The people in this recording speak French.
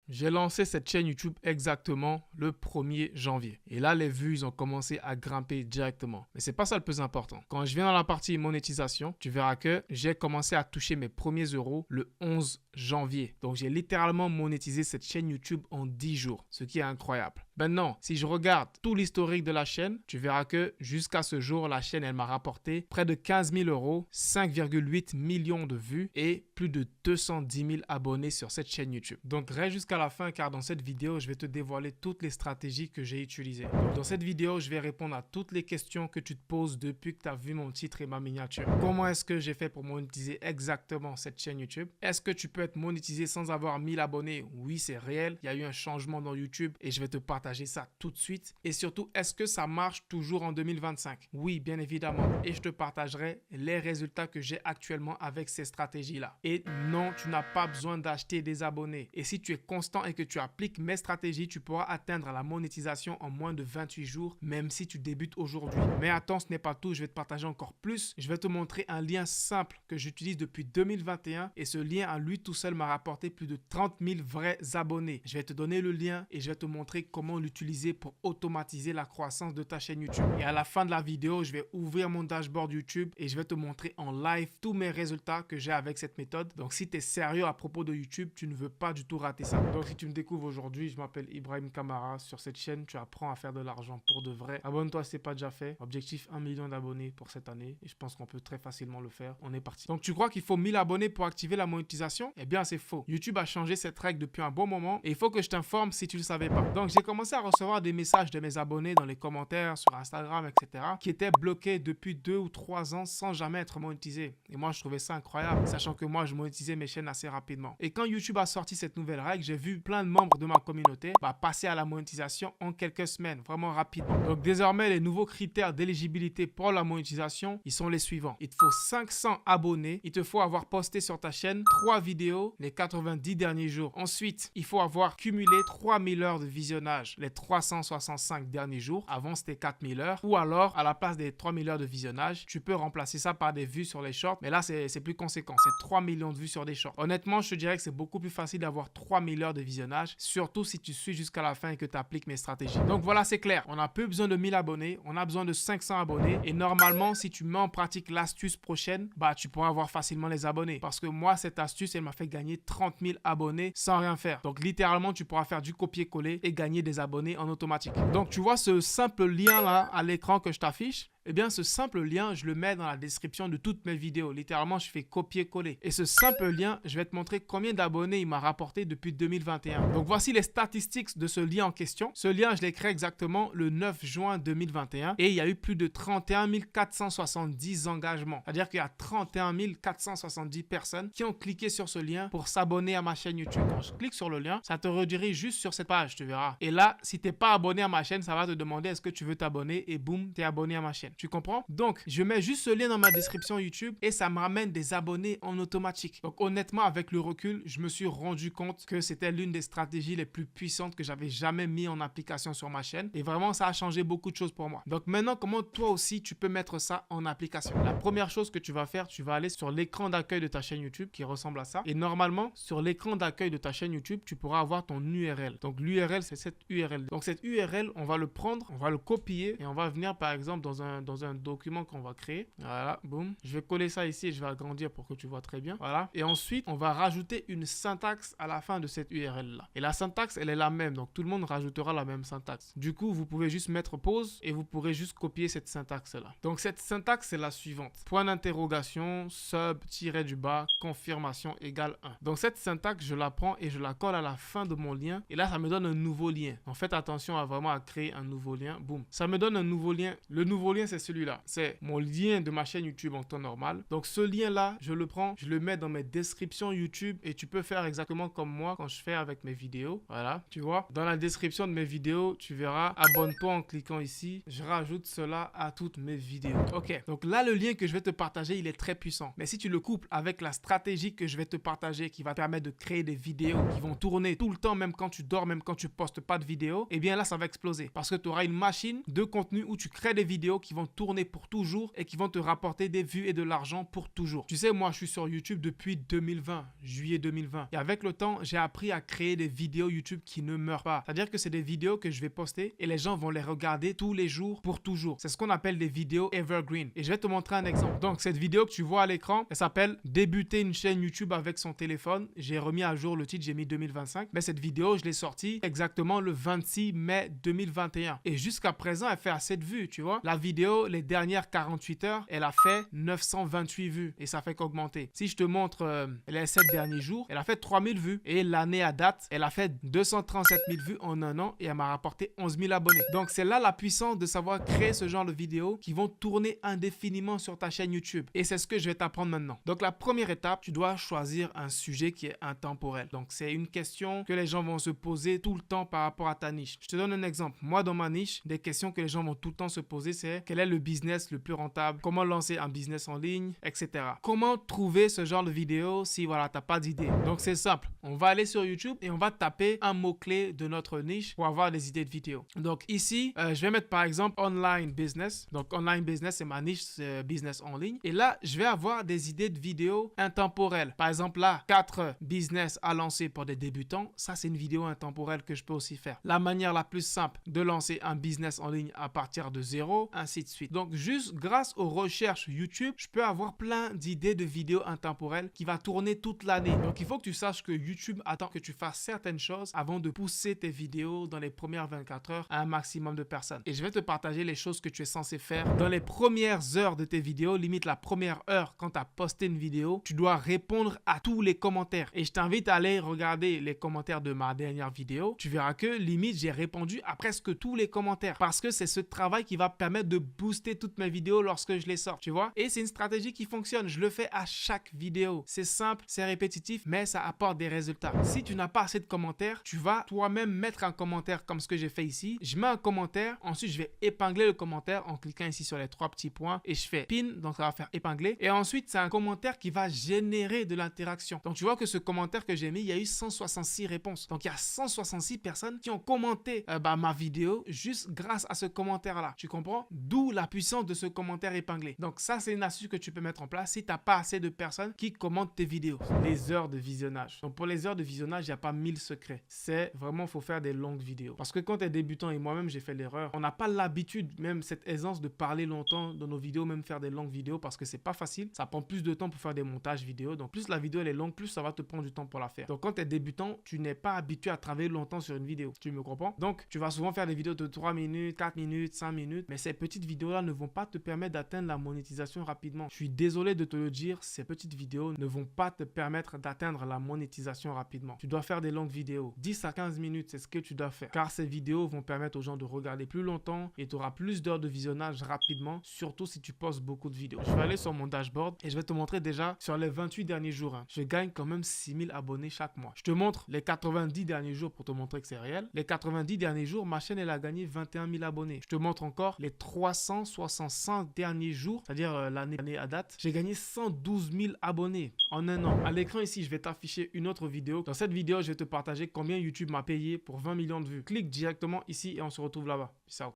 J'ai lancé cette chaîne YouTube exactement le 1er janvier. Et là, les vues, ils ont commencé à grimper directement. Mais c'est pas ça le plus important. Quand je viens dans la partie monétisation, tu verras que j'ai commencé à toucher mes premiers euros le 11 janvier. Donc, j'ai littéralement monétisé cette chaîne YouTube en 10 jours, ce qui est incroyable. Maintenant, si je regarde tout l'historique de la chaîne, tu verras que jusqu'à ce jour, la chaîne, elle m'a rapporté près de 15 000 euros, 5,8 millions de vues et plus de 210 000 abonnés sur cette chaîne YouTube. Donc, reste jusqu'à la fin car dans cette vidéo, je vais te dévoiler toutes les stratégies que j'ai utilisées. Donc, dans cette vidéo, je vais répondre à toutes les questions que tu te poses depuis que tu as vu mon titre et ma miniature. Comment est-ce que j'ai fait pour monétiser exactement cette chaîne YouTube? Est-ce que tu peux être monétisé sans avoir 1000 abonnés? Oui, c'est réel. Il y a eu un changement dans YouTube et je vais te partager ça tout de suite. Et surtout, est-ce que ça marche toujours en 2025? Oui, bien évidemment. Et je te partagerai les résultats que j'ai actuellement avec ces stratégies-là. Et non, tu n'as pas besoin d'acheter des abonnés. Et si tu es constant et que tu appliques mes stratégies, tu pourras atteindre la monétisation en moins de 28 jours, même si tu débutes aujourd'hui. Mais attends, ce n'est pas tout. Je vais te partager encore plus. Je vais te montrer un lien simple que j'utilise depuis 2021 et ce lien à lui tout seul m'a rapporté plus de 30 000 vrais abonnés. Je vais te donner le lien et je vais te montrer comment l'utiliser pour automatiser la croissance de ta chaîne YouTube. Et à la fin de la vidéo, je vais ouvrir mon dashboard YouTube et je vais te montrer en live tous mes résultats que j'ai avec cette méthode. Donc, si tu es sérieux à propos de YouTube, tu ne veux pas du tout rater ça. Donc, si tu me découvres aujourd'hui, je m'appelle Ibrahim Kamara. Sur cette chaîne, tu apprends à faire de l'argent pour de vrai. Abonne-toi si ce n'est pas déjà fait. Objectif 1 million d'abonnés pour cette année. Et je pense qu'on peut très facilement le faire. On est parti. Donc, tu crois qu'il faut 1000 abonnés pour activer la monétisation? Eh bien, c'est faux. YouTube a changé cette règle depuis un bon moment et il faut que je t'informe si tu ne le savais pas. Donc, j'ai commencé à recevoir des messages de mes abonnés dans les commentaires sur Instagram, etc. qui étaient bloqués depuis 2 ou 3 ans sans jamais être monétisés. Et moi, je trouvais ça incroyable, sachant que moi, je monétisais mes chaînes assez rapidement. Et quand YouTube a sorti cette nouvelle règle, j'ai vu plein de membres de ma communauté passer à la monétisation en quelques semaines, vraiment rapidement. Donc, désormais, les nouveaux critères d'éligibilité pour la monétisation, ils sont les suivants. Il te faut 500 abonnés. Il te faut avoir posté sur ta chaîne 3 vidéos les 90 derniers jours. Ensuite, il faut avoir cumulé 3000 heures de visionnage les 365 derniers jours. Avant, c'était 4000 heures. Ou alors, à la place des 3000 heures de visionnage, tu peux remplacer ça par des vues sur les shorts. Mais là, c'est plus conséquent. C'est 3 millions de vues sur des shorts. Honnêtement, je te dirais que c'est beaucoup plus facile d'avoir 3000 heures de visionnage, surtout si tu suis jusqu'à la fin et que tu appliques mes stratégies. Donc voilà, c'est clair. On n'a plus besoin de 1000 abonnés. On a besoin de 500 abonnés. Et normalement, si tu mets en pratique l'astuce prochaine, tu pourras avoir facilement les abonnés. Parce que moi, cette astuce, elle m'a fait gagner 30 000 abonnés sans rien faire. Donc littéralement, tu pourras faire du copier-coller et gagner des abonnés en automatique. Donc tu vois ce simple lien là à l'écran que je t'affiche? Eh bien, ce simple lien, je le mets dans la description de toutes mes vidéos. Littéralement, je fais copier-coller. Et ce simple lien, je vais te montrer combien d'abonnés il m'a rapporté depuis 2021. Donc, voici les statistiques de ce lien en question. Ce lien, je l'ai créé exactement le 9 juin 2021 et il y a eu plus de 31 470 engagements. C'est-à-dire qu'il y a 31 470 personnes qui ont cliqué sur ce lien pour s'abonner à ma chaîne YouTube. Quand je clique sur le lien, ça te redirige juste sur cette page, tu verras. Et là, si tu n'es pas abonné à ma chaîne, ça va te demander est-ce que tu veux t'abonner et boum, tu es abonné à ma chaîne. Tu comprends? Donc, je mets juste ce lien dans ma description YouTube et ça me ramène des abonnés en automatique. Donc, honnêtement, avec le recul, je me suis rendu compte que c'était l'une des stratégies les plus puissantes que j'avais jamais mis en application sur ma chaîne. Et vraiment, ça a changé beaucoup de choses pour moi. Donc, maintenant, comment toi aussi, tu peux mettre ça en application? La première chose que tu vas faire, tu vas aller sur l'écran d'accueil de ta chaîne YouTube qui ressemble à ça. Et normalement, sur l'écran d'accueil de ta chaîne YouTube, tu pourras avoir ton URL. Donc, l'URL, c'est cette URL. Donc, cette URL, on va le prendre, on va le copier et on va venir, par exemple, dans un document qu'on va créer. Voilà, boum. Je vais coller ça ici et je vais agrandir pour que tu vois très bien. Voilà. Et ensuite, on va rajouter une syntaxe à la fin de cette URL là. Et la syntaxe, elle est la même. Donc, tout le monde rajoutera la même syntaxe. Du coup, vous pouvez juste mettre pause et vous pourrez juste copier cette syntaxe là. Donc, cette syntaxe, c'est la suivante. Point d'interrogation, sub, tiré du bas, confirmation égale 1. Donc, cette syntaxe, je la prends et je la colle à la fin de mon lien. Et là, ça me donne un nouveau lien. En fait, attention à vraiment à créer un nouveau lien. Boum. Ça me donne un nouveau lien. Le nouveau lien, c'est celui-là. C'est mon lien de ma chaîne YouTube en temps normal. Donc, ce lien-là, je le prends, je le mets dans mes descriptions YouTube et tu peux faire exactement comme moi quand je fais avec mes vidéos. Voilà, tu vois. Dans la description de mes vidéos, tu verras, abonne-toi en cliquant ici. Je rajoute cela à toutes mes vidéos. Ok, donc là, le lien que je vais te partager, il est très puissant. Mais si tu le couples avec la stratégie que je vais te partager qui va te permettre de créer des vidéos qui vont tourner tout le temps, même quand tu dors, même quand tu postes pas de vidéos, eh bien là, ça va exploser. Parce que tu auras une machine de contenu où tu crées des vidéos qui vont vont tourner pour toujours et qui vont te rapporter des vues et de l'argent pour toujours. Tu sais, moi, je suis sur YouTube depuis 2020, juillet 2020. Et avec le temps, j'ai appris à créer des vidéos YouTube qui ne meurent pas. C'est-à-dire que c'est des vidéos que je vais poster et les gens vont les regarder tous les jours pour toujours. C'est ce qu'on appelle des vidéos evergreen. Et je vais te montrer un exemple. Donc, cette vidéo que tu vois à l'écran, elle s'appelle Débuter une chaîne YouTube avec son téléphone. J'ai remis à jour le titre, j'ai mis 2025. Mais cette vidéo, je l'ai sortie exactement le 26 mai 2021. Et jusqu'à présent, elle fait assez de vues, tu vois. La vidéo, les dernières 48 heures, elle a fait 928 vues. Et ça fait qu'augmenter. Si je te montre les 7 derniers jours, elle a fait 3000 vues. Et l'année à date, elle a fait 237 000 vues en un an et elle m'a rapporté 11 000 abonnés. Donc, c'est là la puissance de savoir créer ce genre de vidéos qui vont tourner indéfiniment sur ta chaîne YouTube. Et c'est ce que je vais t'apprendre maintenant. Donc, la première étape, tu dois choisir un sujet qui est intemporel. Donc, c'est une question que les gens vont se poser tout le temps par rapport à ta niche. Je te donne un exemple. Moi, dans ma niche, des questions que les gens vont tout le temps se poser, c'est quel est le business le plus rentable, comment lancer un business en ligne, etc. Comment trouver ce genre de vidéo si voilà, t'as pas d'idée. Donc, c'est simple. On va aller sur YouTube et on va taper un mot-clé de notre niche pour avoir des idées de vidéos. Donc, ici, je vais mettre par exemple online business. Donc, online business, c'est ma niche, c'est business en ligne. Et là, je vais avoir des idées de vidéos intemporelles. Par exemple, là, 4 business à lancer pour des débutants. Ça, c'est une vidéo intemporelle que je peux aussi faire. La manière la plus simple de lancer un business en ligne à partir de zéro, ainsi de suite. Donc, juste grâce aux recherches YouTube, je peux avoir plein d'idées de vidéos intemporelles qui va tourner toute l'année. Donc, il faut que tu saches que YouTube attend que tu fasses certaines choses avant de pousser tes vidéos dans les premières 24 heures à un maximum de personnes. Et je vais te partager les choses que tu es censé faire dans les premières heures de tes vidéos. Limite la première heure quand tu as posté une vidéo, tu dois répondre à tous les commentaires. Et je t'invite à aller regarder les commentaires de ma dernière vidéo. Tu verras que limite j'ai répondu à presque tous les commentaires parce que c'est ce travail qui va permettre de booster toutes mes vidéos lorsque je les sors, tu vois. Et c'est une stratégie qui fonctionne. Je le fais à chaque vidéo. C'est simple, c'est répétitif, mais ça apporte des résultats. Si tu n'as pas assez de commentaires, tu vas toi-même mettre un commentaire comme ce que j'ai fait ici. Je mets un commentaire, ensuite je vais épingler le commentaire en cliquant ici sur les 3 petits points et je fais pin, donc ça va faire épingler. Et ensuite, c'est un commentaire qui va générer de l'interaction. Donc tu vois que ce commentaire que j'ai mis, il y a eu 166 réponses. Donc il y a 166 personnes qui ont commenté ma vidéo juste grâce à ce commentaire-là. Tu comprends? D'où la puissance de ce commentaire épinglé. Donc ça, c'est une astuce que tu peux mettre en place si tu n'as pas assez de personnes qui commentent tes vidéos. Les heures de visionnage. Donc pour les heures de visionnage, il n'y a pas 1000 secrets. C'est vraiment, il faut faire des longues vidéos. Parce que quand tu es débutant et moi-même, j'ai fait l'erreur, on n'a pas l'habitude, même cette aisance de parler longtemps dans nos vidéos, même faire des longues vidéos parce que c'est pas facile. Ça prend plus de temps pour faire des montages vidéo. Donc plus la vidéo elle est longue, plus ça va te prendre du temps pour la faire. Donc quand tu es débutant, tu n'es pas habitué à travailler longtemps sur une vidéo. Tu me comprends? Donc tu vas souvent faire des vidéos de 3 minutes, 4 minutes, 5 minutes. Mais ces petites vidéos-là ne vont pas te permettre d'atteindre la monétisation rapidement. Je suis désolé de te le dire, ces petites vidéos ne vont pas te permettre d'atteindre la monétisation rapidement. Tu dois faire des longues vidéos. 10 à 15 minutes, c'est ce que tu dois faire. Car ces vidéos vont permettre aux gens de regarder plus longtemps et tu auras plus d'heures de visionnage rapidement, surtout si tu postes beaucoup de vidéos. Je vais aller sur mon dashboard et je vais te montrer déjà sur les 28 derniers jours. Je gagne quand même 6000 abonnés chaque mois. Je te montre les 90 derniers jours pour te montrer que c'est réel. Les 90 derniers jours, ma chaîne elle a gagné 21 000 abonnés. Je te montre encore les 365 derniers jours, c'est-à-dire l'année à date. J'ai gagné 112 000 abonnés en un an. À l'écran ici, je vais t'afficher une autre vidéo. Dans cette vidéo, je vais te partager combien YouTube m'a payé pour 20 millions de vues. Clique directement ici et on se retrouve là-bas. Peace out.